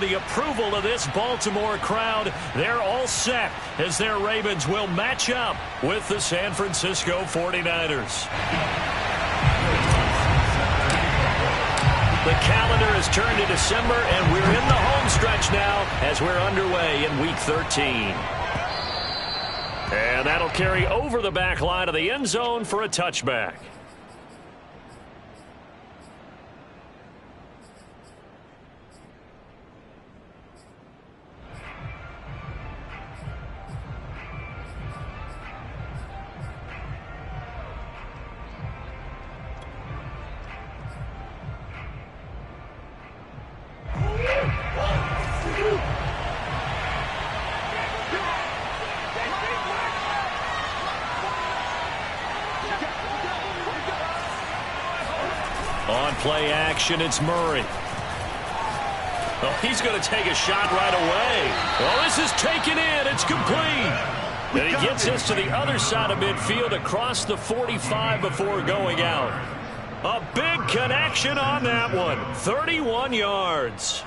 The approval of this Baltimore crowd, they're all set as their Ravens will match up with the San Francisco 49ers. The calendar has turned to December, and we're in the home stretch now as we're underway in Week 13. And that'll carry over the back line of the end zone for a touchback. On play action, it's Murray. Oh, he's going to take a shot right away. Oh, this is taken in. It's complete. And he gets this to the other side of midfield across the 45 before going out. A big connection on that one. 31 yards.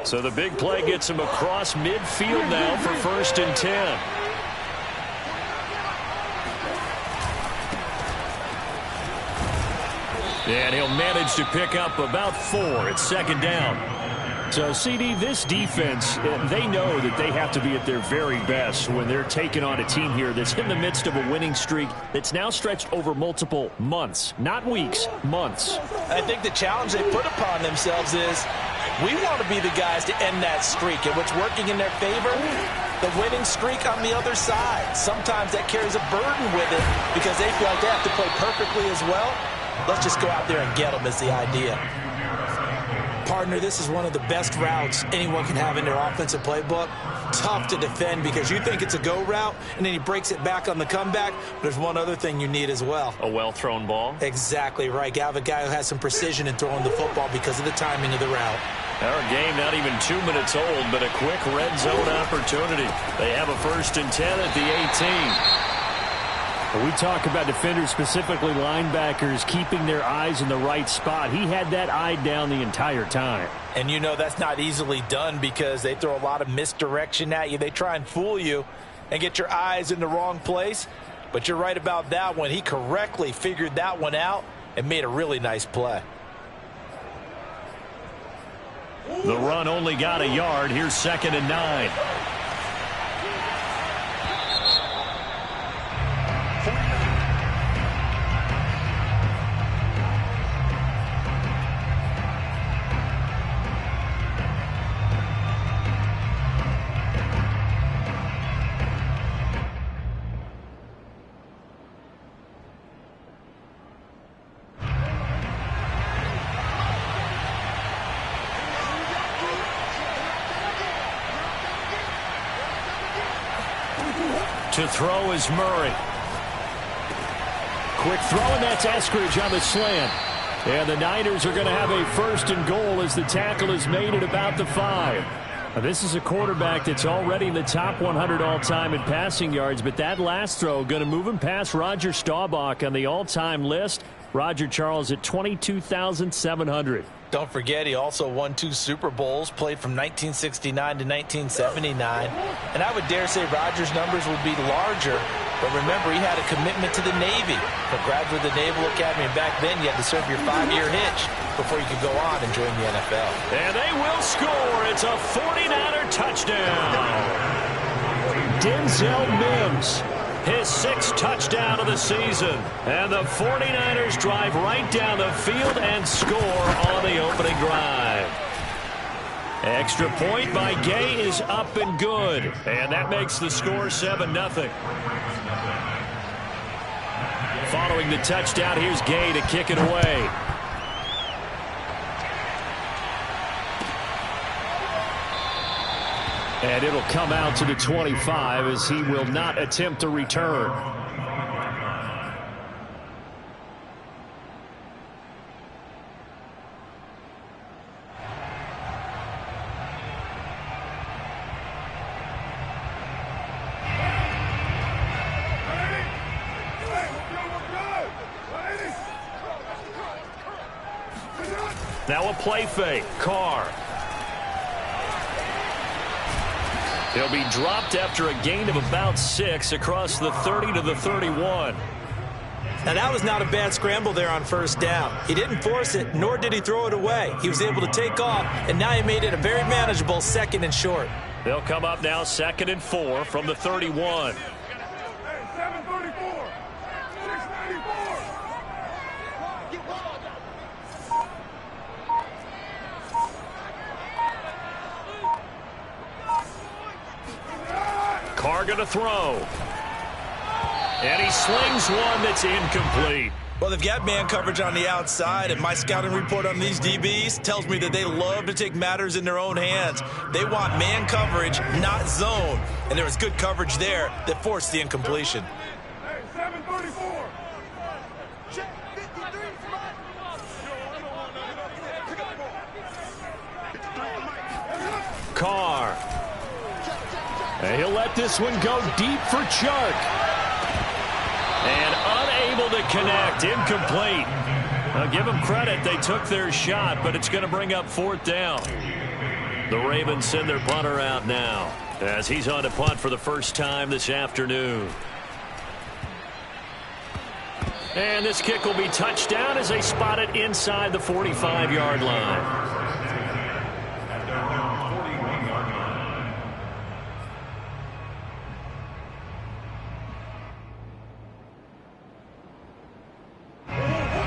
So the big play gets him across midfield now for 1st and 10. And he'll manage to pick up about 4. It's 2nd down. So, CD, this defense, they know that they have to be at their very best when they're taking on a team here that's in the midst of a winning streak that's now stretched over multiple months, not weeks, months. I think the challenge they put upon themselves is we want to be the guys to end that streak, and what's working in their favor, the winning streak on the other side. Sometimes that carries a burden with it because they feel like they have to play perfectly as well. Let's just go out there and get them is the idea. Partner, this is one of the best routes anyone can have in their offensive playbook. Tough to defend because you think it's a go route, and then he breaks it back on the comeback. But there's one other thing you need as well. A well-thrown ball? Exactly right. You have a guy who has some precision in throwing the football because of the timing of the route. Our game not even 2 minutes old, but a quick red zone opportunity. They have a 1st and 10 at the 18. We talk about defenders, specifically linebackers, keeping their eyes in the right spot. He had that eye down the entire time. And you know that's not easily done because they throw a lot of misdirection at you. They try and fool you and get your eyes in the wrong place. But you're right about that one. He correctly figured that one out and made a really nice play. The run only got a yard. Here's 2nd and 9. To throw is Murray. Quick throw, and that's Eskridge on the slant. And the Niners are going to have a 1st and goal as the tackle is made at about the 5. Now, this is a quarterback that's already in the top 100 all-time in passing yards, but that last throw going to move him past Roger Staubach on the all-time list. Roger Charles at 22,700. Don't forget, he also won 2 Super Bowls, played from 1969 to 1979. And I would dare say Rodgers' numbers would be larger. But remember, he had a commitment to the Navy. A graduate of the Naval Academy. And back then, you had to serve your 5-year hitch before you could go on and join the NFL. And they will score. It's a 49er touchdown. Denzel Mims. His 6th touchdown of the season. And the 49ers drive right down the field and score on the opening drive. Extra point by Gay is up and good. And that makes the score 7-0. Following the touchdown, here's Gay to kick it away. And it'll come out to the 25 as he will not attempt to return. Now a play fake. Carr. He'll be dropped after a gain of about 6 across the 30 to the 31. Now, that was not a bad scramble there on first down. He didn't force it, nor did he throw it away. He was able to take off, and now he made it a very manageable 2nd and short. They'll come up now 2nd and 4 from the 31. Carr going to throw. And he slings one that's incomplete. Well, they've got man coverage on the outside, and my scouting report on these DBs tells me that they love to take matters in their own hands. They want man coverage, not zone. And there was good coverage there that forced the incompletion. Hey, 734. Carr. And he'll let this one go deep for Chark. And unable to connect. Incomplete. Now give them credit. They took their shot, but it's going to bring up 4th down. The Ravens send their punter out now as he's on to punt for the first time this afternoon. And this kick will be touched down as they spot it inside the 45-yard line.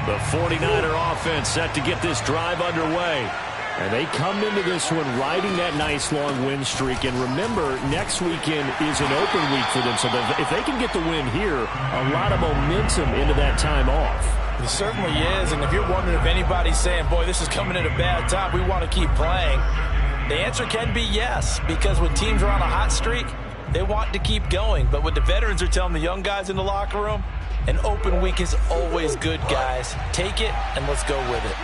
The 49er offense set to get this drive underway. And they come into this one riding that nice long win streak. And remember, next weekend is an open week for them. So if they can get the win here, a lot of momentum into that time off. It certainly is. And if you're wondering if anybody's saying, boy, this is coming at a bad time, we want to keep playing, the answer can be yes. Because when teams are on a hot streak, they want to keep going. But what the veterans are telling the young guys in the locker room, an open week is always good, guys. Take it, and let's go with it.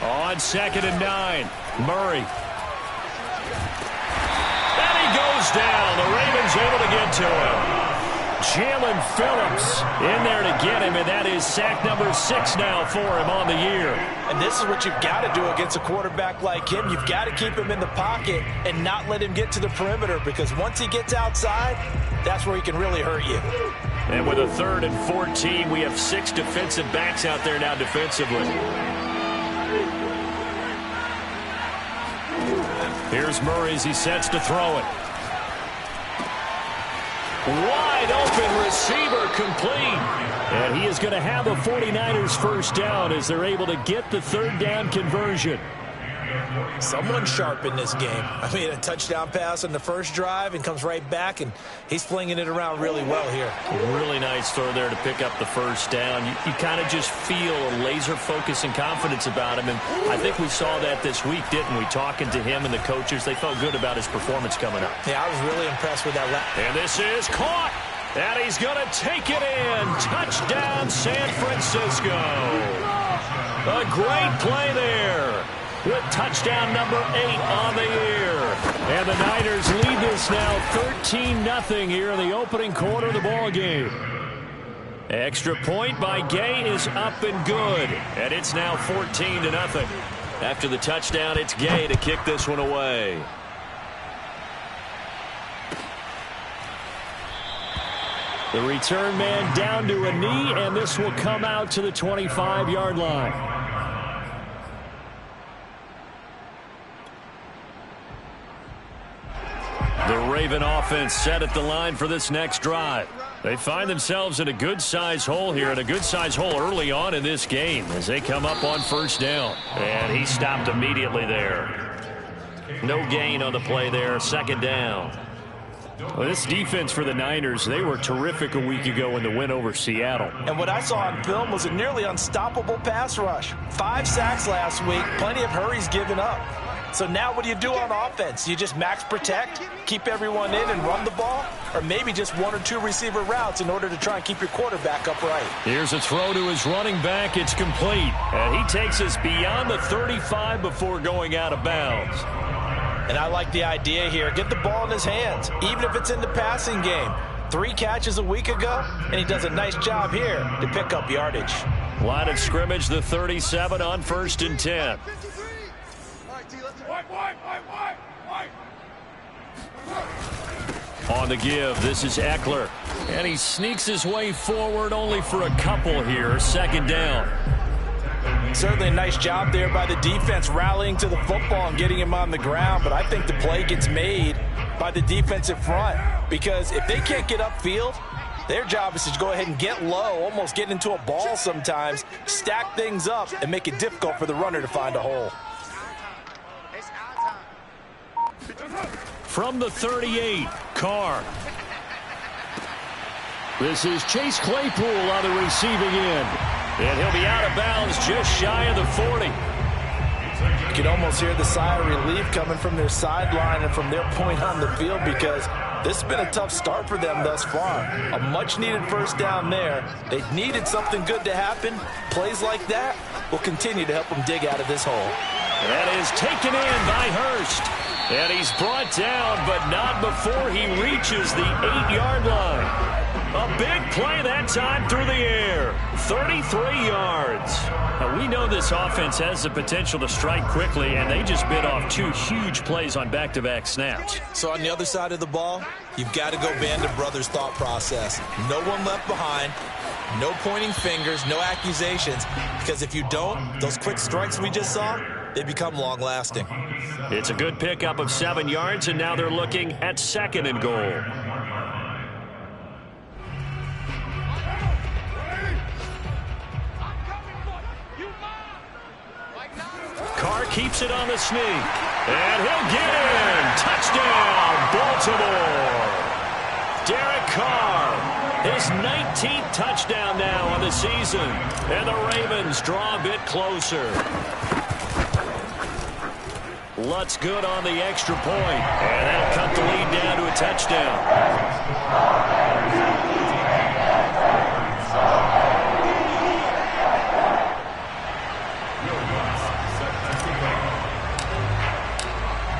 On 2nd and 9, Murray. And he goes down. The Ravens able to get to him. Jalen Phillips in there to get him, and that is sack number 6 now for him on the year. And this is what you've got to do against a quarterback like him. You've got to keep him in the pocket and not let him get to the perimeter, because once he gets outside, that's where he can really hurt you. And with a 3rd and 14, we have 6 defensive backs out there now defensively. Here's Murray as he sets to throw it. Wide open receiver complete. And he is going to have the 49ers first down as they're able to get the 3rd down conversion. Someone sharp in this game. I mean, a touchdown pass on the first drive and comes right back, and he's flinging it around really well here. Really nice throw there to pick up the first down. You kind of just feel a laser focus and confidence about him, and I think we saw that this week, didn't we? Talking to him and the coaches, they felt good about his performance coming up. Yeah, I was really impressed with that. And this is caught, and he's going to take it in. Touchdown, San Francisco. A great play there, with touchdown number 8 on the year. And the Niners lead this now 13-0 here in the opening quarter of the ball game. Extra point by Gay is up and good, and it's now 14-0. After the touchdown, it's Gay to kick this one away. The return man down to a knee, and this will come out to the 25-yard line. The Raven offense set at the line for this next drive. They find themselves in a good-sized hole here, and a good-sized hole early on in this game as they come up on first down. And he stopped immediately there. No gain on the play there, 2nd down. Well, this defense for the Niners, they were terrific a week ago in the win over Seattle. And what I saw on film was a nearly unstoppable pass rush. 5 sacks last week, plenty of hurries given up. So now what do you do on offense? You just max protect, keep everyone in and run the ball, or maybe just 1 or 2 receiver routes in order to try and keep your quarterback upright. Here's a throw to his running back. It's complete. And he takes us beyond the 35 before going out of bounds. And I like the idea here. Get the ball in his hands, even if it's in the passing game. 3 catches a week ago, and he does a nice job here to pick up yardage. Line of scrimmage, the 37 on 1st and 10. On the give, this is Ekeler. And he sneaks his way forward only for a couple here. 2nd down. Certainly a nice job there by the defense rallying to the football and getting him on the ground. But I think the play gets made by the defensive front. Because if they can't get upfield, their job is to go ahead and get low, almost get into a ball sometimes, stack things up, and make it difficult for the runner to find a hole. From the 38, Carr. This is Chase Claypool on the receiving end. And he'll be out of bounds just shy of the 40. You can almost hear the sigh of relief coming from their sideline and from their point on the field, because this has been a tough start for them thus far. A much-needed 1st down there. They needed something good to happen. Plays like that will continue to help them dig out of this hole. That is taken in by Hurst. And he's brought down, but not before he reaches the 8-yard line. A big play that time through the air. 33 yards. Now, we know this offense has the potential to strike quickly, and they just bit off 2 huge plays on back-to-back snaps. So on the other side of the ball, you've got to go Band of Brothers thought process. No one left behind. No pointing fingers, no accusations. Because if you don't, those quick strikes we just saw, they become long-lasting. It's a good pickup of 7 yards, and now they're looking at 2nd and goal. Carr keeps it on the sneak. And he'll get in. Touchdown, Baltimore. Derek Carr, his 19th touchdown now on the season. And the Ravens draw a bit closer. Lutz good on the extra point. And that'll cut the lead down to a touchdown.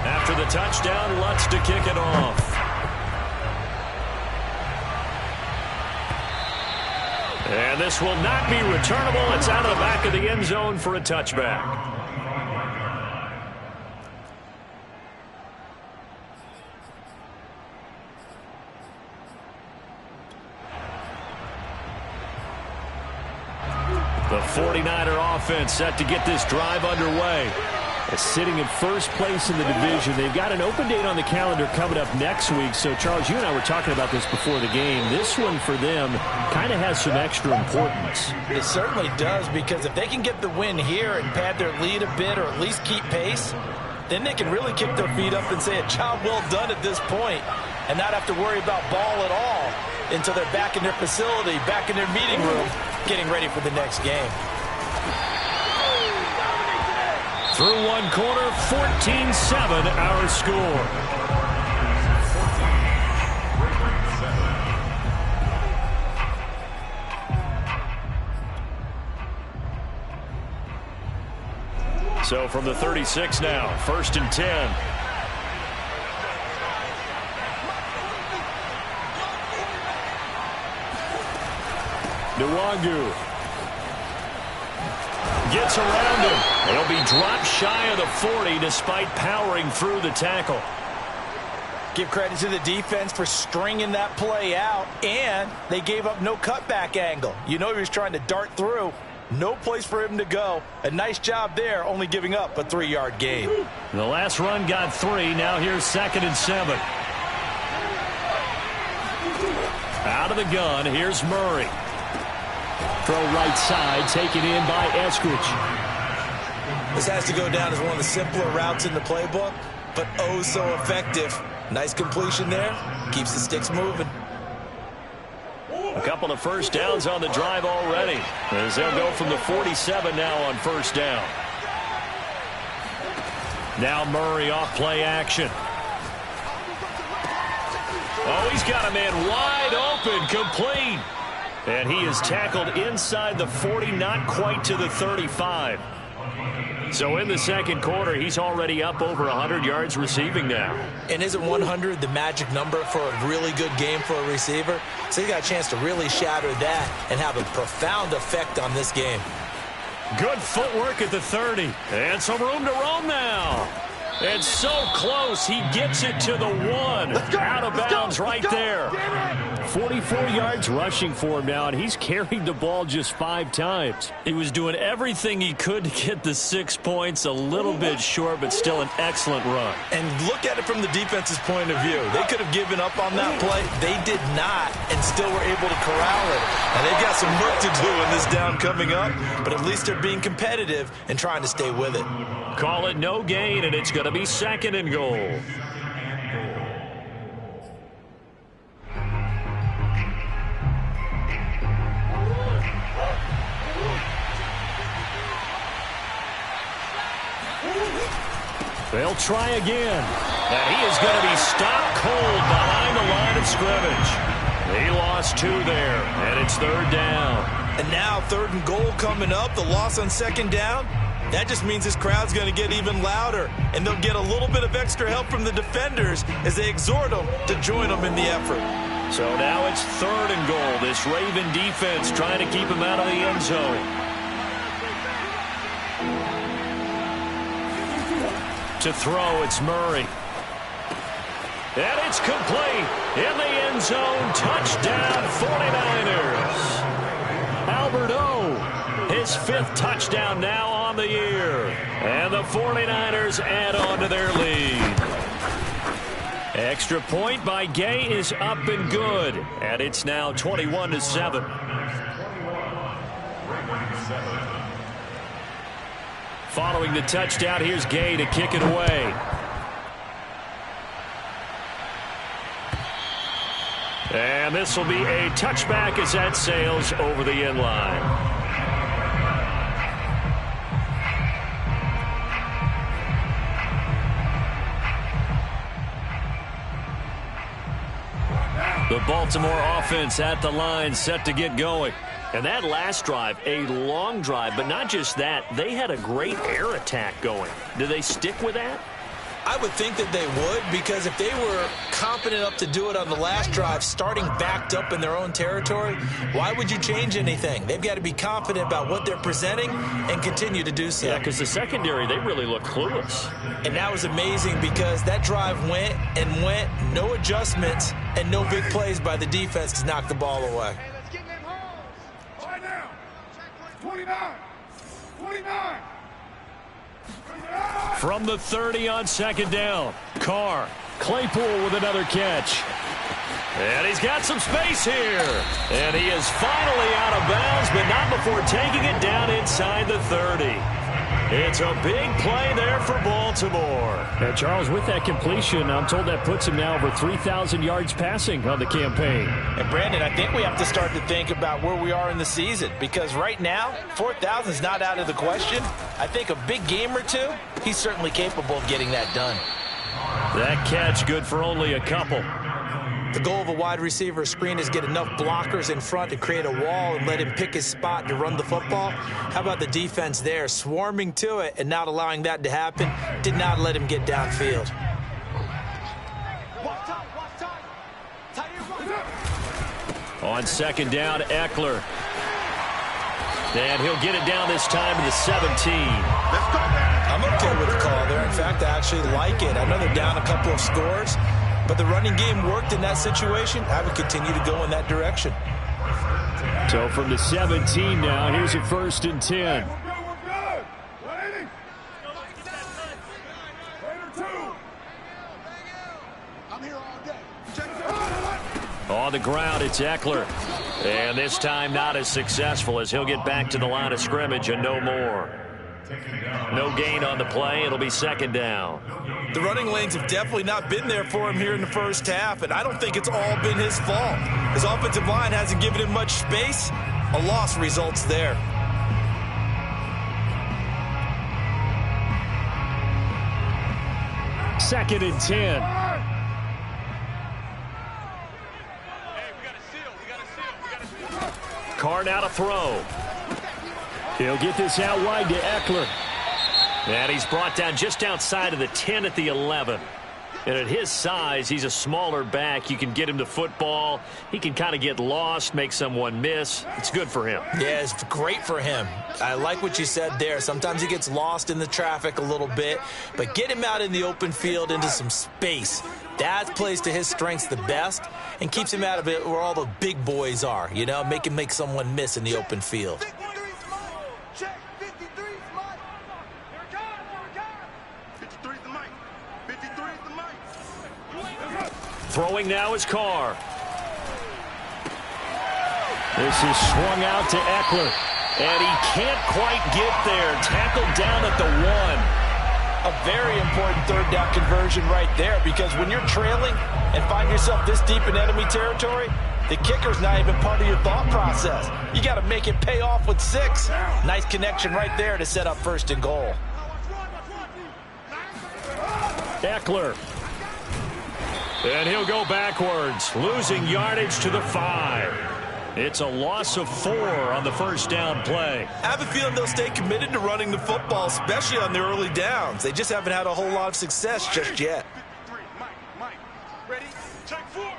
After the touchdown, Lutz to kick it off. And this will not be returnable. It's out of the back of the end zone for a touchback. The 49er offense set to get this drive underway. Sitting in 1st place in the division. They've got an open date on the calendar coming up next week. So, Charles, you and I were talking about this before the game. This one for them kind of has some extra importance. It certainly does, because if they can get the win here and pad their lead a bit, or at least keep pace, then they can really kick their feet up and say a job well done at this point, and not have to worry about ball at all until they're back in their facility, back in their meeting room, getting ready for the next game. Through one quarter, 14-7 our score. So from the 36 now, 1st and 10. Nwangu gets around him. He'll be dropped shy of the 40 despite powering through the tackle. Give credit to the defense for stringing that play out, and they gave up no cutback angle. You know he was trying to dart through. No place for him to go. A nice job there, only giving up a 3-yard gain. The last run got 3. Now here's 2nd and 7. Out of the gun, here's Murray. Throw right side, taken in by Eskridge. This has to go down as one of the simpler routes in the playbook, but oh so effective. Nice completion there. Keeps the sticks moving. A couple of 1st downs on the drive already, as they'll go from the 47 now on 1st down. Now Murray off play action. Oh, he's got a man wide open, complete. And he is tackled inside the 40, not quite to the 35. So in the second quarter, he's already up over 100 yards receiving now. And isn't 100 the magic number for a really good game for a receiver? So he got a chance to really shatter that and have a profound effect on this game. Good footwork at the 30. And some room to roam now. It's so close. He gets it to the 1. Out of bounds right there. 44 yards rushing for him now, and he's carried the ball just 5 times. He was doing everything he could to get the 6 points, a little bit short, but still an excellent run. And look at it from the defense's point of view. They could have given up on that play. They did not, and still were able to corral it. And they've got some work to do in this down coming up, but at least they're being competitive and trying to stay with it. Call it no gain, and it's going to be 2nd and goal. They'll try again. And he is going to be stopped cold behind the line of scrimmage. He lost 2 there, and it's 3rd down. And now 3rd and goal coming up. The loss on 2nd down. That just means this crowd's going to get even louder, and they'll get a little bit of extra help from the defenders as they exhort them to join them in the effort. So now it's 3rd and goal. This Raven defense trying to keep him out of the end zone. To throw, it's Murray. And it's complete. In the end zone, touchdown 49ers. Albert O, his 5th touchdown now on the year. And the 49ers add on to their lead. Extra point by Gay is up and good. And it's now 21-7. Following the touchdown, here's Gay to kick it away. And this will be a touchback as that sails over the end line. The Baltimore offense at the line, set to get going. And that last drive, a long drive, but not just that, they had a great air attack going. Do they stick with that? I would think that they would, because if they were confident enough to do it on the last drive, starting backed up in their own territory, why would you change anything? They've got to be confident about what they're presenting and continue to do so. Yeah, because the secondary, they really look clueless. And that was amazing because that drive went and went, no adjustments, and no big plays by the defense to knock the ball away. 29. From the 30 on 2nd down, Carr. Claypool with another catch. And he's got some space here. And he is finally out of bounds, but not before taking it down inside the 30. It's a big play there for Baltimore. And Charles, with that completion, I'm told that puts him now over 3,000 yards passing on the campaign. And Brandon, I think we have to start to think about where we are in the season, because right now, 4,000 is not out of the question. I think a big game or two, he's certainly capable of getting that done. That catch good for only a couple. The goal of a wide receiver screen is get enough blockers in front to create a wall and let him pick his spot to run the football. How about the defense there, swarming to it and not allowing that to happen? Did not let him get downfield. On 2nd down, Eckler. And he'll get it down this time to the 17. I'm okay with the call there. In fact, I actually like it. I know they're down a couple of scores, but the running game worked in that situation. I would continue to go in that direction. So from the 17 now, here's a 1st and 10. We're good. 180. I'm here all day. On the ground, it's Eckler. And this time not as successful as he'll get back to the line of scrimmage and no more. No gain on the play. It'll be 2nd down. The running lanes have definitely not been there for him here in the first half, and I don't think it's all been his fault. His offensive line hasn't given him much space. A loss results there. Second and 10. Carr now to throw. He'll get this out wide to Eckler. And he's brought down just outside of the 10 at the 11. And at his size, he's a smaller back. You can get him to football. He can kind of get lost, make someone miss. It's good for him. Yeah, it's great for him. I like what you said there. Sometimes he gets lost in the traffic a little bit, but get him out in the open field into some space. That plays to his strengths the best and keeps him out of it where all the big boys are, you know, make him make someone miss in the open field. Throwing now is Carr. This is swung out to Eckler. And he can't quite get there. Tackled down at the 1. A very important third down conversion right there, because when you're trailing and find yourself this deep in enemy territory, the kicker's not even part of your thought process. You got to make it pay off with 6. Nice connection right there to set up 1st and goal. Eckler. And he'll go backwards, losing yardage to the 5. It's a loss of 4 on the first down play. I have a feeling they'll stay committed to running the football, especially on the early downs. They just haven't had a whole lot of success just yet. Ready? Take 4.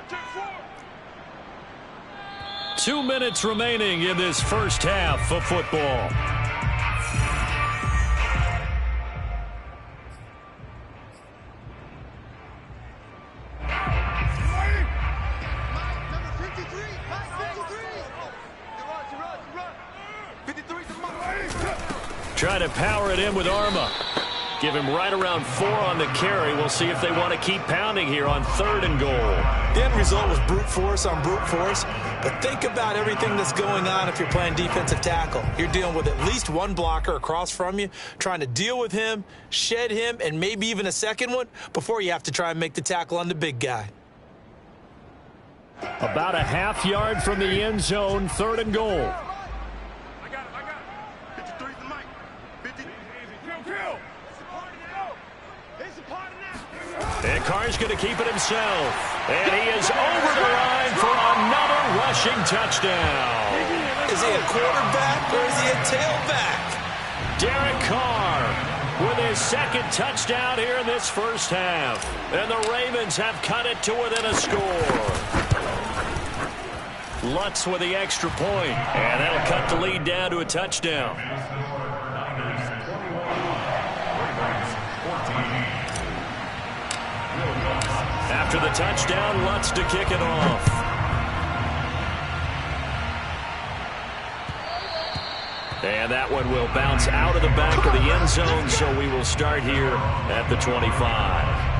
2 minutes remaining in this first half of football. Trying to power it in with Arma. Give him right around 4 on the carry. We'll see if they want to keep pounding here on 3rd and goal. The end result was brute force on brute force. But think about everything that's going on if you're playing defensive tackle. You're dealing with at least one blocker across from you, trying to deal with him, shed him, and maybe even a second one before you have to try and make the tackle on the big guy. About a half yard from the end zone, 3rd and goal. And Carr's going to keep it himself. And he is over the line for another rushing touchdown. Is he a quarterback or is he a tailback? Derek Carr with his 2nd touchdown here in this first half. And the Ravens have cut it to within a score. Lutz with the extra point. And that'll cut the lead down to a touchdown. After the touchdown, Lutz to kick it off. And that one will bounce out of the back of the end zone, so we will start here at the 25.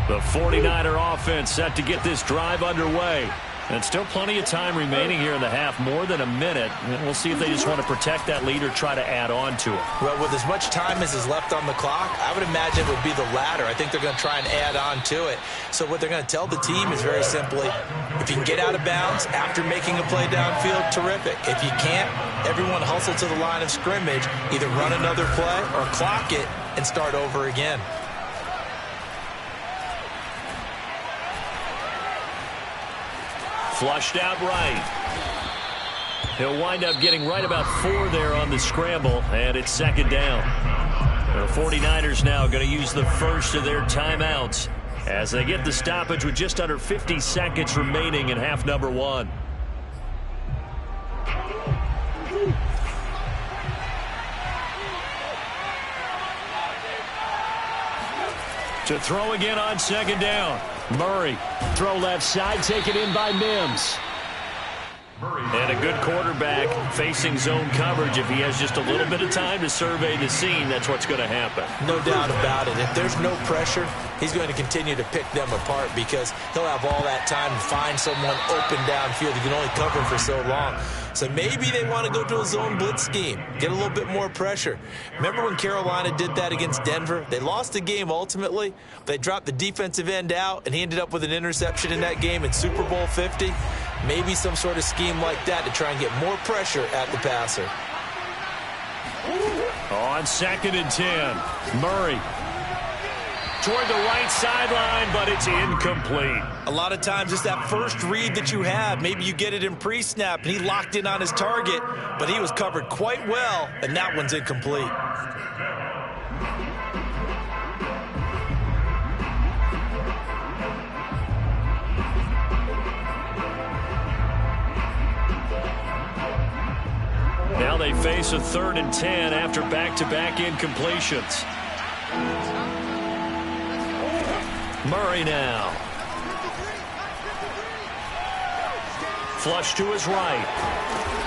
The 49er offense set to get this drive underway. And still plenty of time remaining here in the half, more than a minute. And we'll see if they just want to protect that lead or try to add on to it. Well, with as much time as is left on the clock, I would imagine it would be the latter. I think they're going to try and add on to it. So what they're going to tell the team is very simply, if you can get out of bounds after making a play downfield, terrific. If you can't, everyone hustle to the line of scrimmage, either run another play or clock it and start over again. Flushed out right. He'll wind up getting right about 4 there on the scramble, and it's 2nd down. The 49ers now going to use the first of their timeouts as they get the stoppage with just under 50 seconds remaining in half number 1. To throw again on 2nd down. Murray, throw left side, taken in by Mims. And a good quarterback facing zone coverage. If he has just a little bit of time to survey the scene, that's what's going to happen. No doubt about it. If there's no pressure, he's going to continue to pick them apart because he'll have all that time to find someone open downfield. He can only cover for so long. So maybe they want to go to a zone blitz scheme, get a little bit more pressure. Remember when Carolina did that against Denver? They lost the game ultimately. They dropped the defensive end out, and he ended up with an interception in that game in Super Bowl 50. Maybe some sort of scheme like that to try and get more pressure at the passer. On 2nd and 10, Murray toward the right sideline, but it's incomplete. A lot of times it's that first read that you have. Maybe you get it in pre-snap, and he locked in on his target, but he was covered quite well, and that one's incomplete. Now they face a 3rd and 10 after back-to-back incompletions. Murray now. Flush to his right.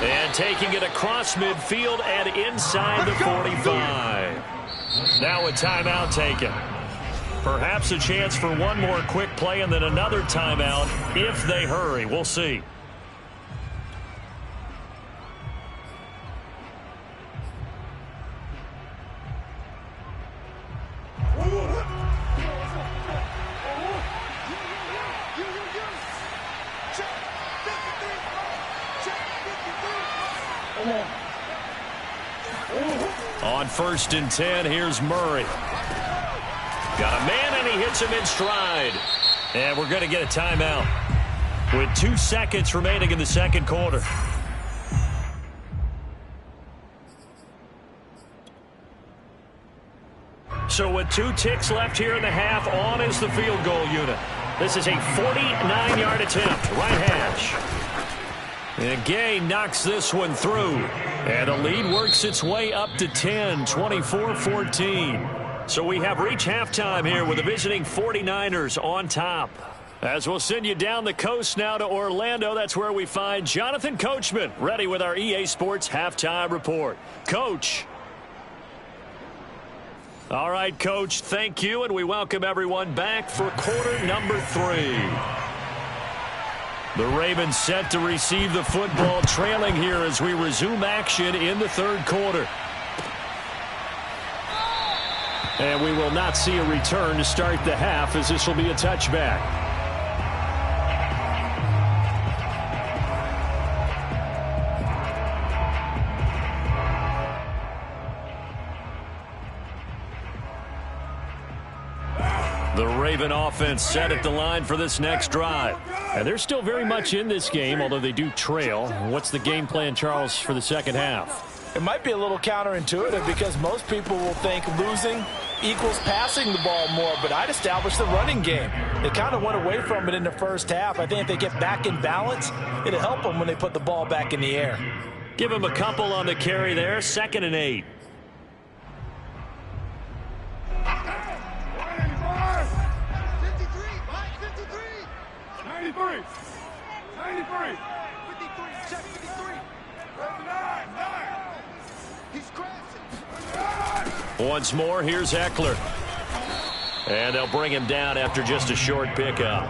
And taking it across midfield and inside the 45. Now a timeout taken. Perhaps a chance for one more quick play and then another timeout if they hurry. We'll see. On 1st and 10, here's Murray. Got a man, and he hits him in stride. And we're going to get a timeout with 2 seconds remaining in the second quarter. So with 2 ticks left here in the half, on is the field goal unit. This is a 49-yard attempt, right hash. And Gay knocks this one through. And the lead works its way up to 10, 24-14. So we have reached halftime here with the visiting 49ers on top. As we'll send you down the coast now to Orlando, that's where we find Jonathan Coachman, ready with our EA Sports Halftime Report. Coach. All right, Coach, thank you, and we welcome everyone back for quarter number 3. The Ravens set to receive the football, trailing here as we resume action in the 3rd quarter. And we will not see a return to start the half, as this will be a touchback. The Raven offense set at the line for this next drive. And they're still very much in this game, although they do trail. What's the game plan, Charles, for the second half? It might be a little counterintuitive because most people will think losing equals passing the ball more, but I'd establish the running game. They kind of went away from it in the first half. I think if they get back in balance, it'll help them when they put the ball back in the air. Give them a couple on the carry there, 2nd and 8. Once more, here's Eckler. And they'll bring him down after just a short pickup.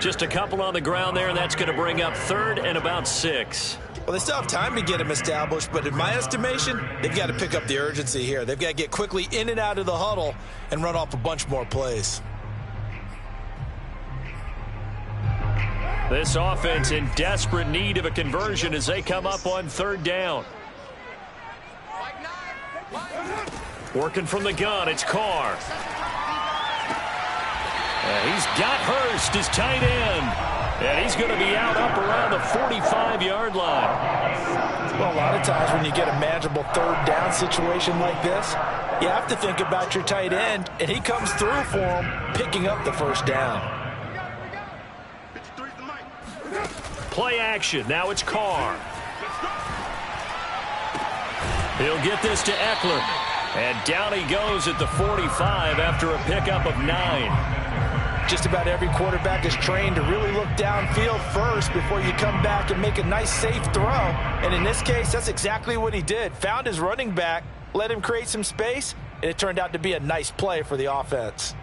Just a couple on the ground there, and that's going to bring up 3rd and about 6. Well, they still have time to get him established, but in my estimation, they've got to pick up the urgency here. They've got to get quickly in and out of the huddle and run off a bunch more plays. This offense in desperate need of a conversion as they come up on 3rd down. Working from the gun, it's Carr. He's got Hurst, his tight end. And he's going to be out up around the 45-yard line. Well, a lot of times when you get a manageable 3rd down situation like this, you have to think about your tight end, and he comes through for him, picking up the 1st down. Play action. Now it's Carr. He'll get this to Eckler. And down he goes at the 45 after a pickup of 9. Just about every quarterback is trained to really look downfield first before you come back and make a nice, safe throw. And in this case, that's exactly what he did. Found his running back, let him create some space, and it turned out to be a nice play for the offense.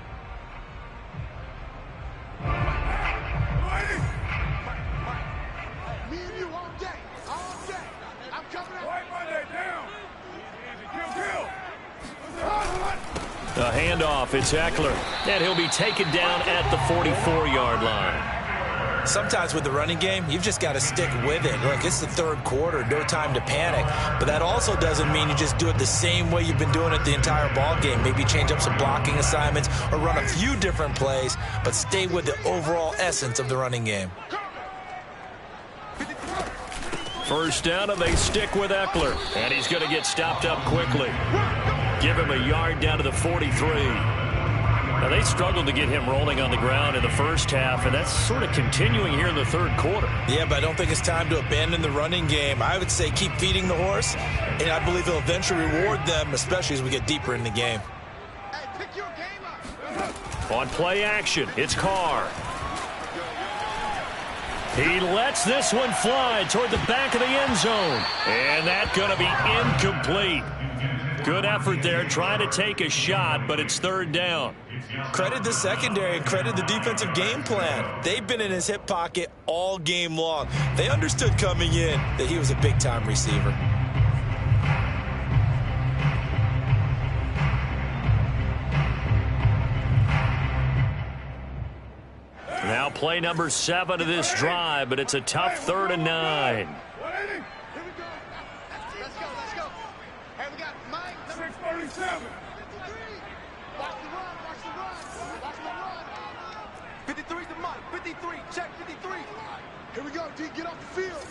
A handoff, it's Eckler, and he'll be taken down at the 44-yard line. Sometimes with the running game, you've just got to stick with it. Look, it's the third quarter, no time to panic. But that also doesn't mean you just do it the same way you've been doing it the entire ball game. Maybe change up some blocking assignments or run a few different plays, but stay with the overall essence of the running game. First down, and they stick with Eckler. And he's going to get stopped up quickly. Give him a yard down to the 43. Now, they struggled to get him rolling on the ground in the first half, and that's sort of continuing here in the third quarter. Yeah, but I don't think it's time to abandon the running game. I would say keep feeding the horse, and I believe he'll eventually reward them, especially as we get deeper in the game. Hey, pick your game up. On play action, it's Carr. He lets this one fly toward the back of the end zone. And that's going to be incomplete. Good effort there, trying to take a shot, but it's third down. Credit the secondary and credit the defensive game plan. They've been in his hip pocket all game long. They understood coming in that he was a big-time receiver. Now play number 7 of this drive, but it's a tough 3rd and 9. Here we go. Let's go. Hey, we got Mike. 637. Watch the run. 53's the Mike. 53. Check 53. Here we go, D. Get off the field.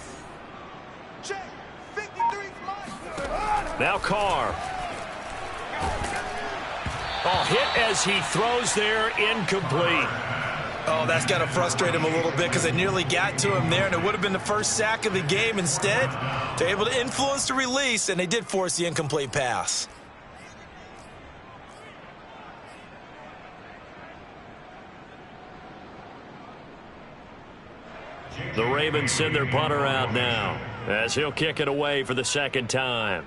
Check. 53's Mike. Now Carr. Oh, hit as he throws there, incomplete. Oh, that's got to frustrate him a little bit because they nearly got to him there, and it would have been the first sack of the game. Instead, they're able to influence the release, and they did force the incomplete pass. The Ravens send their punter out now as he'll kick it away for the second time.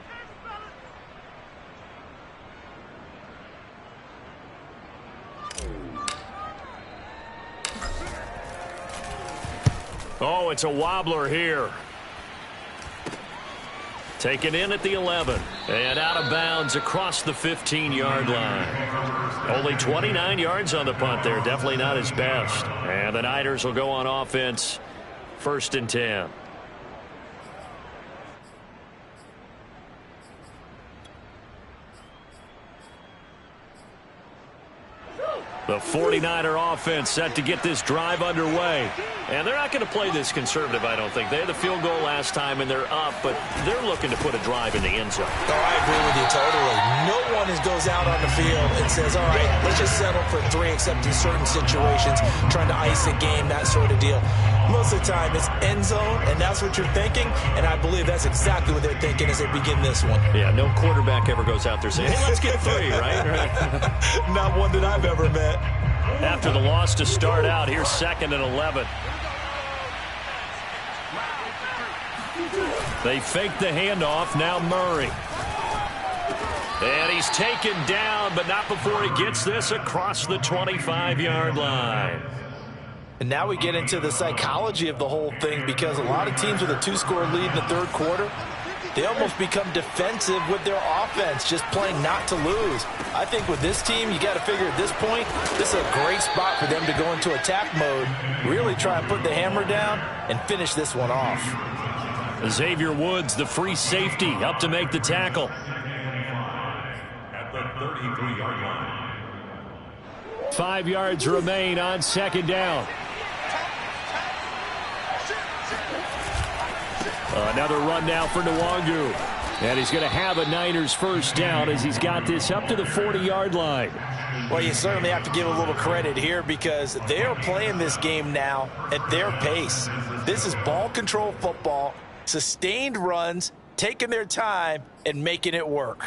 Oh, it's a wobbler here. Taken in at the 11 and out of bounds across the 15-yard line. Only 29 yards on the punt there. Definitely not his best. And the Niners will go on offense. 1st and 10. The 49er offense set to get this drive underway. And they're not going to play this conservative, I don't think. They had the field goal last time, and they're up, but they're looking to put a drive in the end zone. Oh, I agree with you totally. No one goes out on the field and says, all right, let's just settle for 3, except in certain situations, trying to ice a game, that sort of deal. Most of the time, it's end zone, and that's what you're thinking, and I believe that's exactly what they're thinking as they begin this one. Yeah, no quarterback ever goes out there saying, hey, let's get 3, right? Not one that I've ever met. After the loss to start out, here's 2nd and 11. They fake the handoff. Now Murray. And he's taken down, but not before he gets this across the 25-yard line. And now we get into the psychology of the whole thing, because a lot of teams with a 2-score lead in the third quarter, they almost become defensive with their offense, just playing not to lose. I think with this team, you got to figure at this point, this is a great spot for them to go into attack mode, really try and put the hammer down and finish this one off. Xavier Woods, the free safety, up to make the tackle. At the 33-yard line. 5 yards remain on 2nd down. Another run now for Nwangu. And he's going to have a Niners first down as he's got this up to the 40-yard line. Well, you certainly have to give a little credit here because they're playing this game now at their pace. This is ball control football, sustained runs, taking their time and making it work.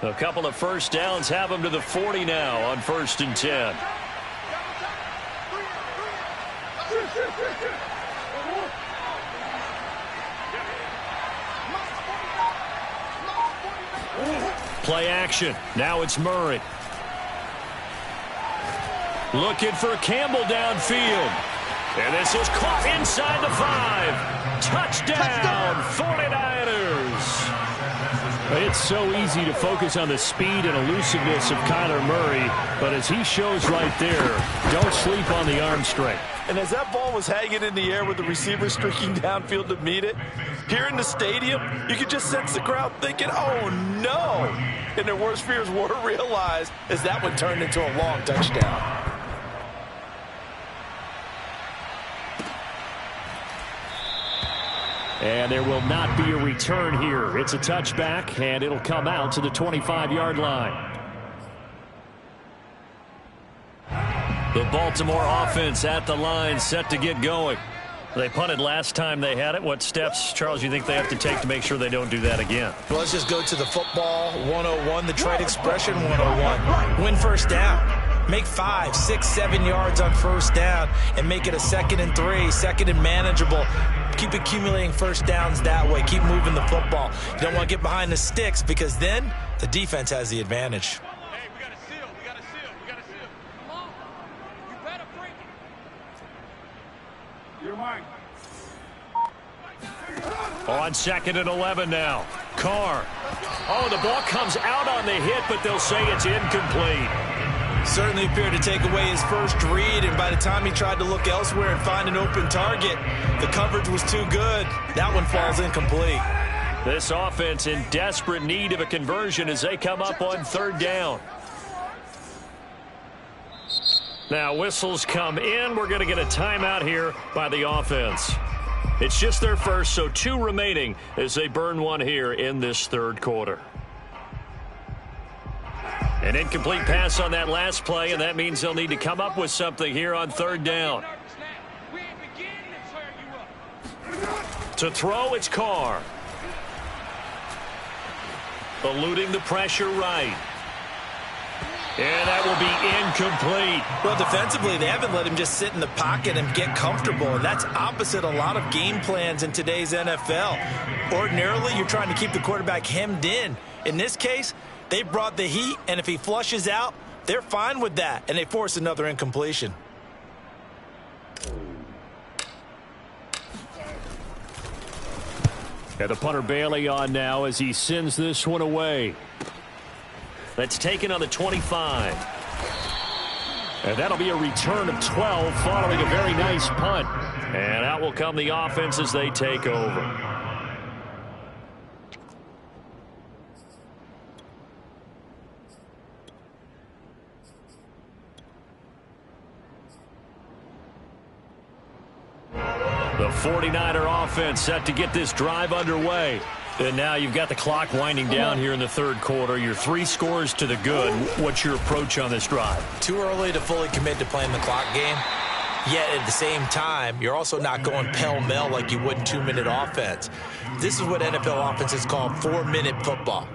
A couple of first downs have them to the 40 now on 1st and 10. Play action. Now it's Murray. Looking for Campbell downfield. And this is caught inside the 5. Touchdown, 49ers. It's so easy to focus on the speed and elusiveness of Kyler Murray, but as he shows right there, don't sleep on the arm strength. And as that ball was hanging in the air with the receiver streaking downfield to meet it, here in the stadium, you could just sense the crowd thinking, oh no! And their worst fears were realized as that one turned into a long touchdown. And there will not be a return here. It's a touchback, and it'll come out to the 25-yard line. The Baltimore offense at the line, set to get going. They punted last time they had it. What steps, Charles, you think they have to take to make sure they don't do that again? Well, let's just go to the football 101, the trade expression 101. Win first down. Make 5, 6, 7 yards on first down and make it a 2nd and 3, 2nd and manageable. Keep accumulating first downs that way. Keep moving the football. You don't want to get behind the sticks because then the defense has the advantage. Hey, we got to seal. We got to seal. We got to seal. Come on. You better break it. You're mine. On 2nd and 11 now. Carr. Oh, the ball comes out on the hit, but they'll say it's incomplete. Certainly appeared to take away his first read, and by the time he tried to look elsewhere and find an open target, the coverage was too good. That one falls incomplete. This offense in desperate need of a conversion as they come up on 3rd down. Now whistles come in. We're going to get a timeout here by the offense. It's just their first, so 2 remaining as they burn one here in this 3rd quarter. An incomplete pass on that last play, and that means they'll need to come up with something here on 3rd down. To throw, it's Carr. Eluding the pressure right. And that will be incomplete. Well, defensively, they haven't let him just sit in the pocket and get comfortable, and that's opposite a lot of game plans in today's NFL. Ordinarily, you're trying to keep the quarterback hemmed in. In this case, they brought the heat, and if he flushes out, they're fine with that, and they force another incompletion. And the punter Bailey on now as he sends this one away. That's taken on the 25. And that'll be a return of 12 following a very nice punt. And out will come the offense as they take over. The 49er offense set to get this drive underway. And now you've got the clock winding down here in the 3rd quarter. Your 3 scores to the good. What's your approach on this drive? Too early to fully commit to playing the clock game. Yet at the same time, you're also not going pell-mell like you would in 2-minute offense. This is what NFL offenses call 4-minute football.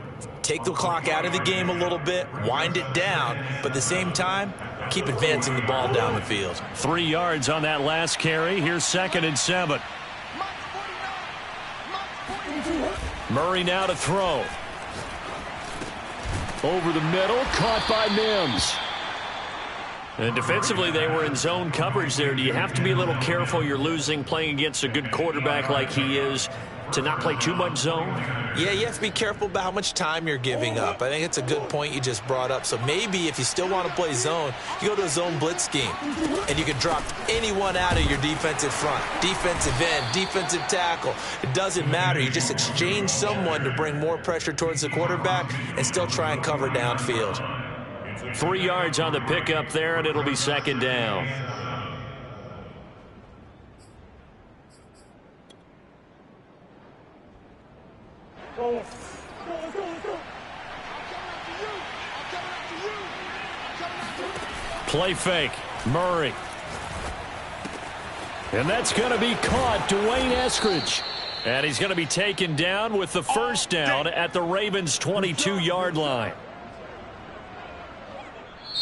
Take the clock out of the game a little bit, wind it down, but at the same time, keep advancing the ball down the field. 3 yards on that last carry. Here's 2nd and 7. Murray now to throw. Over the middle, caught by Mims. And defensively, they were in zone coverage there. Do you have to be a little careful? You're losing playing against a good quarterback like he is to not play too much zone? Yeah, you have to be careful about how much time you're giving up. I think it's a good point you just brought up. So maybe if you still want to play zone, you go to a zone blitz scheme. And you can drop anyone out of your defensive front. Defensive end, defensive tackle. It doesn't matter. You just exchange someone to bring more pressure towards the quarterback and still try and cover downfield. 3 yards on the pickup there, and it'll be 2nd down. Play fake. Murray. And that's going to be caught. Dwayne Eskridge. And he's going to be taken down with the first down at the Ravens' 22-yard line.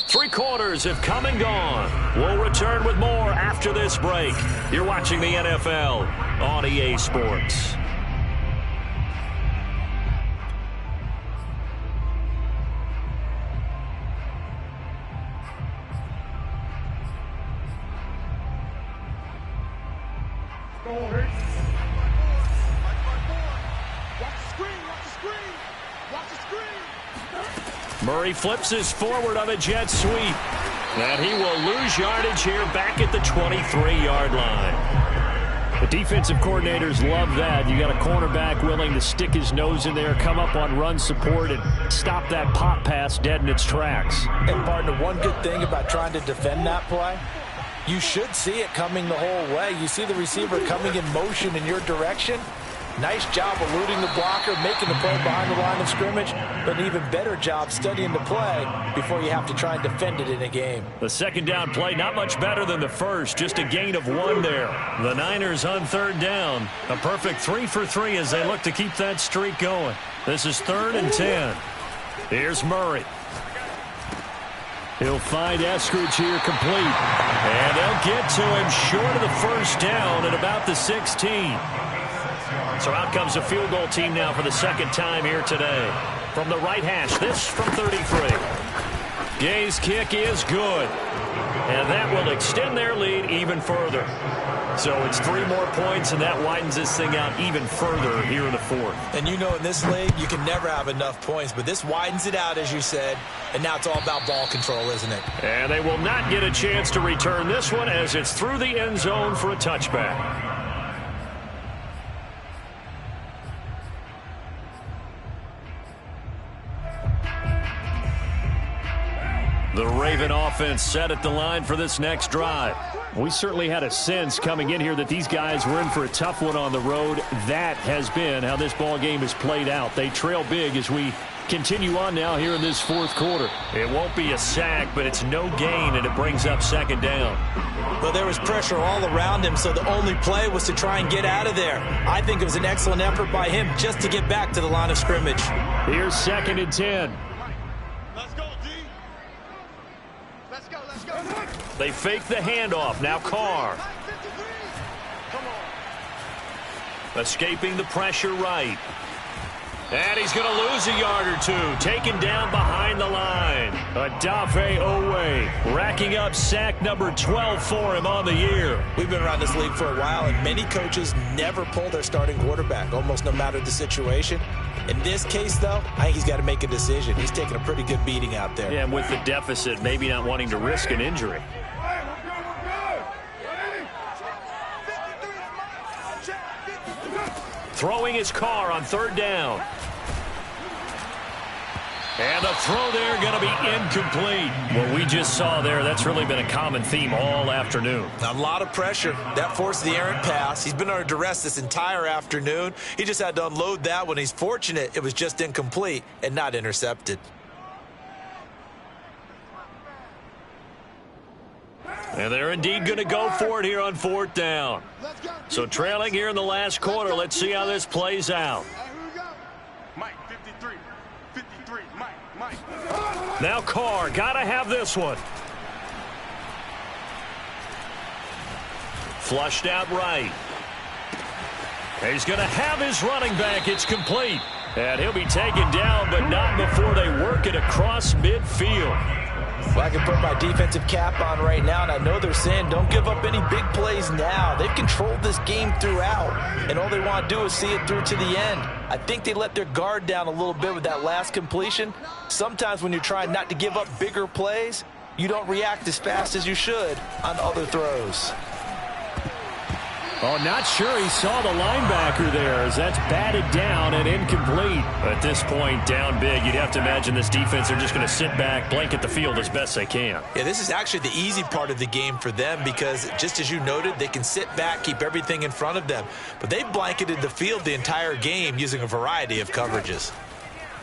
3 quarters have come and gone. We'll return with more after this break. You're watching the NFL on EA Sports. Watch the screen. Murray flips his forward on a jet sweep. And he will lose yardage here back at the 23-yard line. The defensive coordinators love that. You got a cornerback willing to stick his nose in there, come up on run support, and stop that pop pass dead in its tracks. And, partner, one good thing about trying to defend that play, you should see it coming the whole way. You see the receiver coming in motion in your direction. Nice job eluding the blocker, making the play behind the line of scrimmage, but an even better job studying the play before you have to try and defend it in a game. The second down play, not much better than the first, just a gain of 1 there. The Niners on third down. A perfect 3 for 3 as they look to keep that streak going. This is 3rd and 10. Here's Murray. He'll find Eskridge here complete. And they'll get to him short of the first down at about the 16. So out comes a field goal team now for the second time here today. From the right hash, this from 33. Gay's kick is good. And that will extend their lead even further. So it's 3 more points, and that widens this thing out even further here in the 4th. And you know in this league, you can never have enough points, but this widens it out, as you said, and now it's all about ball control, isn't it? And they will not get a chance to return this one as it's through the end zone for a touchback. The Raven offense set at the line for this next drive. We certainly had a sense coming in here that these guys were in for a tough one on the road. That has been how this ball game has played out. They trail big as we continue on now here in this 4th quarter. It won't be a sack, but it's no gain, and it brings up 2nd down. Well, there was pressure all around him, so the only play was to try and get out of there. I think it was an excellent effort by him just to get back to the line of scrimmage. Here's 2nd and 10. They fake the handoff. Now Carr. Escaping the pressure right. And he's going to lose a yard or 2. Taken down behind the line. Odafe Oweh racking up sack number 12 for him on the year. We've been around this league for a while, and many coaches never pull their starting quarterback, almost no matter the situation. In this case, though, I think he's got to make a decision. He's taking a pretty good beating out there. Yeah, and with the deficit, maybe not wanting to risk an injury. Throwing his Carr on 3rd down. And the throw there going to be incomplete. What we just saw there, that's really been a common theme all afternoon. A lot of pressure. That forced the errant pass. He's been under duress this entire afternoon. He just had to unload that one. He's fortunate it was just incomplete and not intercepted. And they're indeed going to go for it here on 4th down. So trailing here in the last quarter. Let's see how this plays out. Mike, 53, Mike. Now Carr, got to have this one. Flushed out right. And he's going to have his running back. It's complete. And he'll be taken down, but not before they work it across midfield. Well, I can put my defensive cap on right now, and I know they're saying don't give up any big plays now. They've controlled this game throughout, and all they want to do is see it through to the end. I think they let their guard down a little bit with that last completion. Sometimes when you're trying not to give up bigger plays, you don't react as fast as you should on other throws. Oh, not sure he saw the linebacker there as that's batted down and incomplete. At this point, down big, you'd have to imagine this defense are just going to sit back, blanket the field as best they can. Yeah, this is actually the easy part of the game for them because, just as you noted, they can sit back, keep everything in front of them. But they've blanketed the field the entire game using a variety of coverages.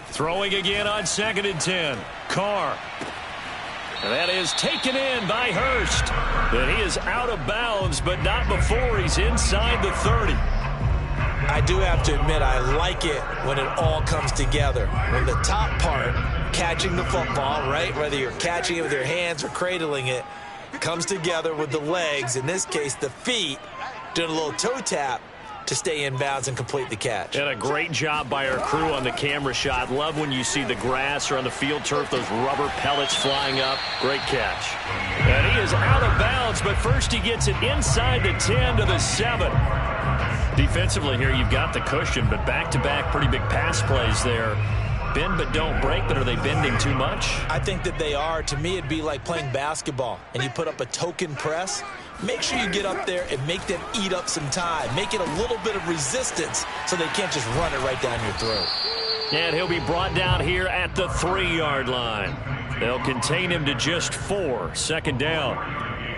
Throwing again on 2nd and 10. Carr. That is taken in by Hurst. And he is out of bounds, but not before he's inside the 30. I do have to admit, I like it when it all comes together. When the top part, catching the football, right, whether you're catching it with your hands or cradling it, comes together with the legs, in this case the feet, doing a little toe tap to stay in bounds and complete the catch. And a great job by our crew on the camera shot. Love when you see the grass or on the field turf, those rubber pellets flying up. Great catch. And he is out of bounds, but first he gets it inside the 10 to the 7. Defensively here, you've got the cushion, but back-to-back pretty big pass plays there. bend but don't break, but are they bending too much? I think that they are. To me, it'd be like playing basketball, and you put up a token press. Make sure you get up there and make them eat up some time. Make it a little bit of resistance so they can't just run it right down your throat. And he'll be brought down here at the 3-yard line. They'll contain him to just 4. Second down.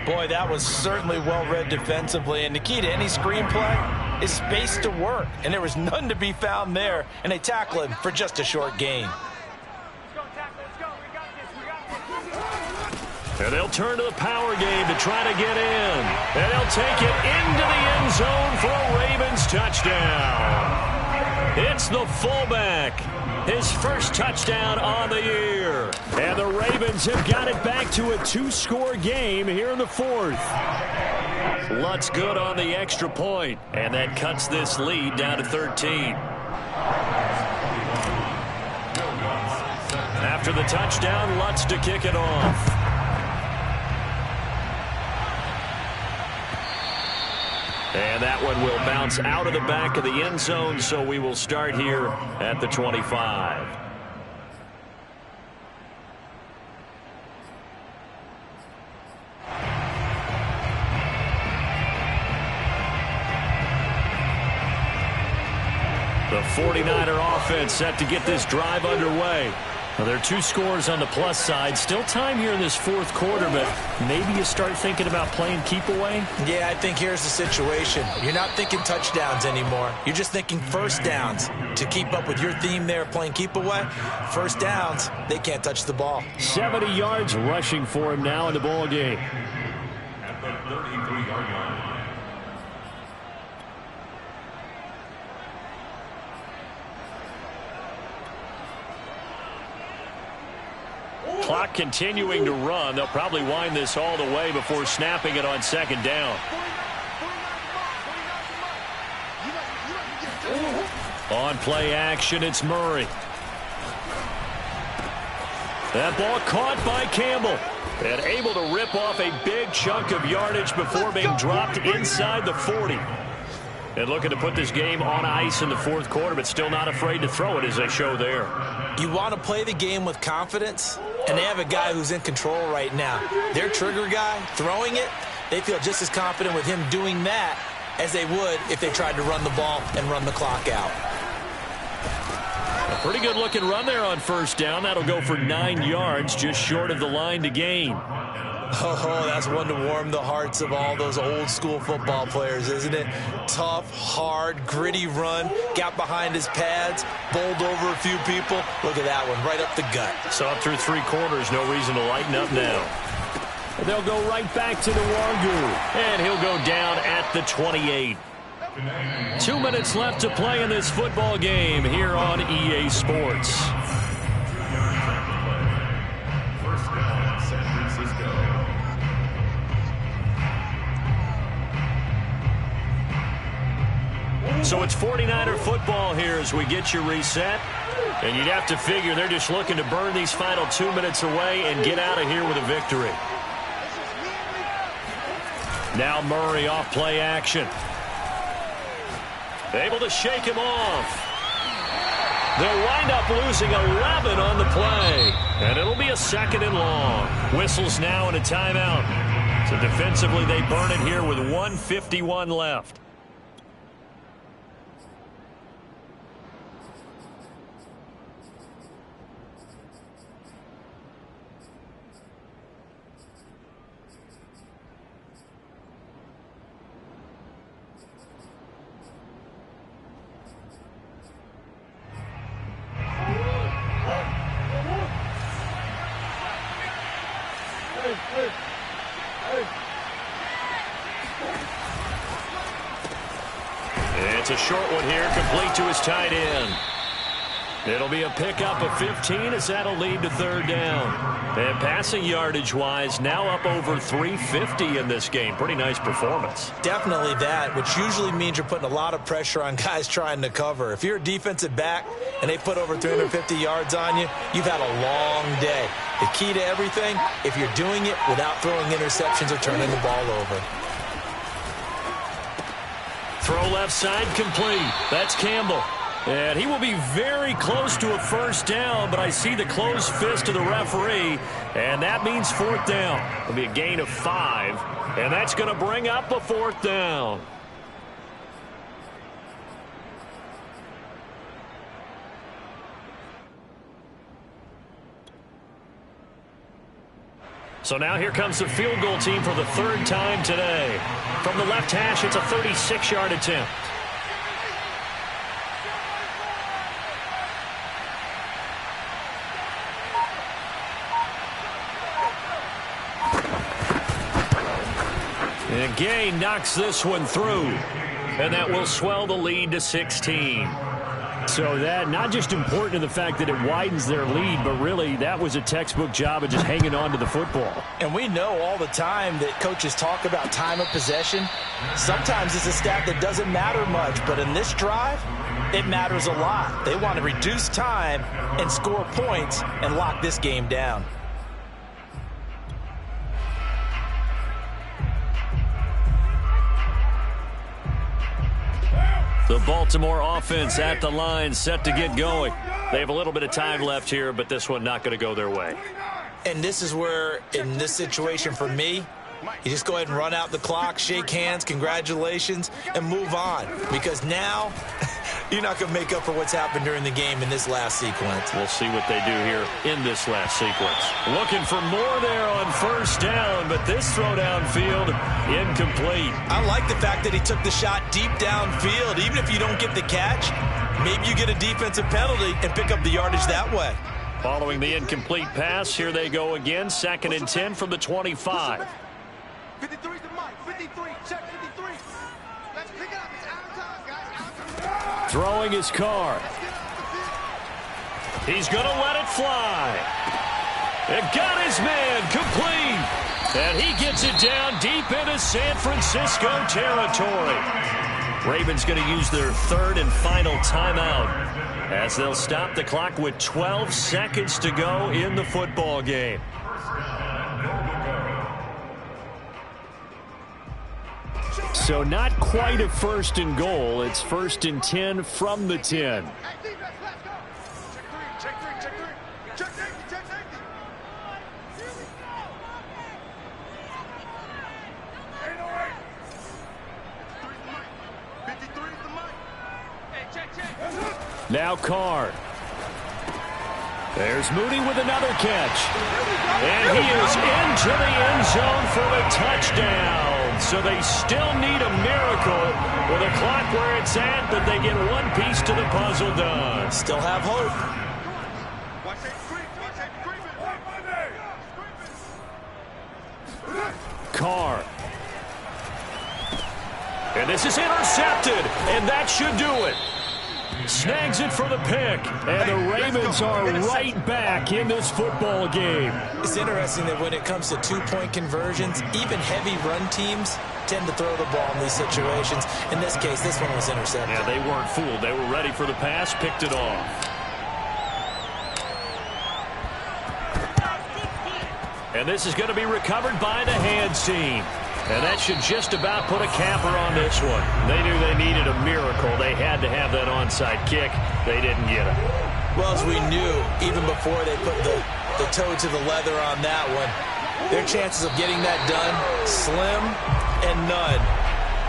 Boy, that was certainly well-read defensively. And the key to any screenplay is space to work. And there was none to be found there. And they tackle him for just a short gain. And they'll turn to the power game to try to get in. And they'll take it into the end zone for a Ravens touchdown. It's the fullback. His first touchdown on the year. And the Ravens have got it back to a 2-score game here in the 4th. Lutz good on the extra point. And that cuts this lead down to 13. After the touchdown, Lutz to kick it off. And that one will bounce out of the back of the end zone, so we will start here at the 25. The 49er offense set to get this drive underway. Well, there are 2 scores on the plus side. Still time here in this 4th quarter, but maybe you start thinking about playing keep away? Yeah, I think here's the situation. You're not thinking touchdowns anymore. You're just thinking first downs. To keep up with your theme there, playing keep away, first downs, they can't touch the ball. 70 yards rushing for him now in the ball game. At the 33-yard line. Clock continuing to run. They'll probably wind this all the way before snapping it on second down. On play action, it's Murray. That ball caught by Campbell. And able to rip off a big chunk of yardage before being dropped inside the 40. And looking to put this game on ice in the 4th quarter, but still not afraid to throw it as they show there. You want to play the game with confidence, and they have a guy who's in control right now. Their trigger guy, throwing it, they feel just as confident with him doing that as they would if they tried to run the ball and run the clock out. A pretty good looking run there on first down. That'll go for 9 yards, just short of the line to gain. Oh, that's one to warm the hearts of all those old school football players, isn't it? Tough, hard, gritty run, got behind his pads, bowled over a few people. Look at that one, right up the gut. So up through 3 quarters, no reason to lighten up now. They'll go right back to the Wagyu. And he'll go down at the 28. 2 minutes left to play in this football game here on EA Sports. So it's 49er football here as we get you reset. And you'd have to figure they're just looking to burn these final 2 minutes away and get out of here with a victory. Now Murray off play action. Able to shake him off. They'll wind up losing 11 on the play. And it'll be a 2nd and long. Whistles now and a timeout. So defensively they burn it here with 1:51 left. It's a short one here, complete to his tight end. It'll be a pickup of 15 as that'll lead to 3rd down. And passing yardage-wise, now up over 350 in this game. Pretty nice performance. Definitely that, which usually means you're putting a lot of pressure on guys trying to cover. If you're a defensive back and they put over 350 yards on you, you've had a long day. The key to everything, if you're doing it without throwing interceptions or turning the ball over. Throw left side complete. That's Campbell. And he will be very close to a first down, but I see the closed fist of the referee, and that means fourth down. It'll be a gain of 5, and that's going to bring up a fourth down. So now here comes the field goal team for the third time today. From the left hash, it's a 36-yard attempt. And Gay knocks this one through, and that will swell the lead to 16. So that not just important to the fact that it widens their lead, but really that was a textbook job of just hanging on to the football. And we know all the time that coaches talk about time of possession. Sometimes it's a stat that doesn't matter much, but in this drive, it matters a lot. They want to reduce time and score points and lock this game down. The Baltimore offense at the line, set to get going. They have a little bit of time left here, but this one not going to go their way. And this is where, in this situation for me, you just go ahead and run out the clock, shake hands, congratulations, and move on. Because now, you're not going to make up for what's happened during the game in this last sequence. We'll see what they do here in this last sequence. Looking for more there on first down, but this throw downfield, incomplete. I like the fact that he took the shot deep downfield. Even if you don't get the catch, maybe you get a defensive penalty and pick up the yardage that way. Following the incomplete pass, here they go again. 2nd and 10 from the 25. 53's the mic. 53. Check 53. Let's pick it up. It's out of time, guys. Out of time. Throwing his car. He's going to let it fly. It got his man complete. And he gets it down deep into San Francisco territory. Ravens going to use their third and final timeout as they'll stop the clock with 12 seconds to go in the football game. So not quite a first and goal. It's 1st and 10 from the 10. Hey, defense, let's go. Check 3, check 3, check 3. Check safety, check safety. Here we go. 808. 53's the mic. Hey, check. Now Carr. There's Mooney with another catch. And he is into the end zone for the touchdown. So they still need a miracle with a clock where it's at, but they get one piece to the puzzle done. Still have hope. Watch that screen. Watch that screen. Carr. And this is intercepted, and that should do it. Snags it for the pick, and the Ravens are right back in this football game. It's interesting that when it comes to two-point conversions, even heavy run teams tend to throw the ball in these situations. In this case, this one was intercepted. Yeah, they weren't fooled. They were ready for the pass, picked it off. And this is going to be recovered by the hands team. And that should just about put a capper on this one. They knew they needed a miracle. They had to have that onside kick. They didn't get it. Well, as we knew, even before they put the toe to the leather on that one, their chances of getting that done, slim and none.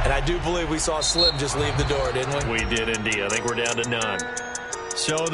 And I do believe we saw Slim just leave the door, didn't we? We did indeed. I think we're down to none. So the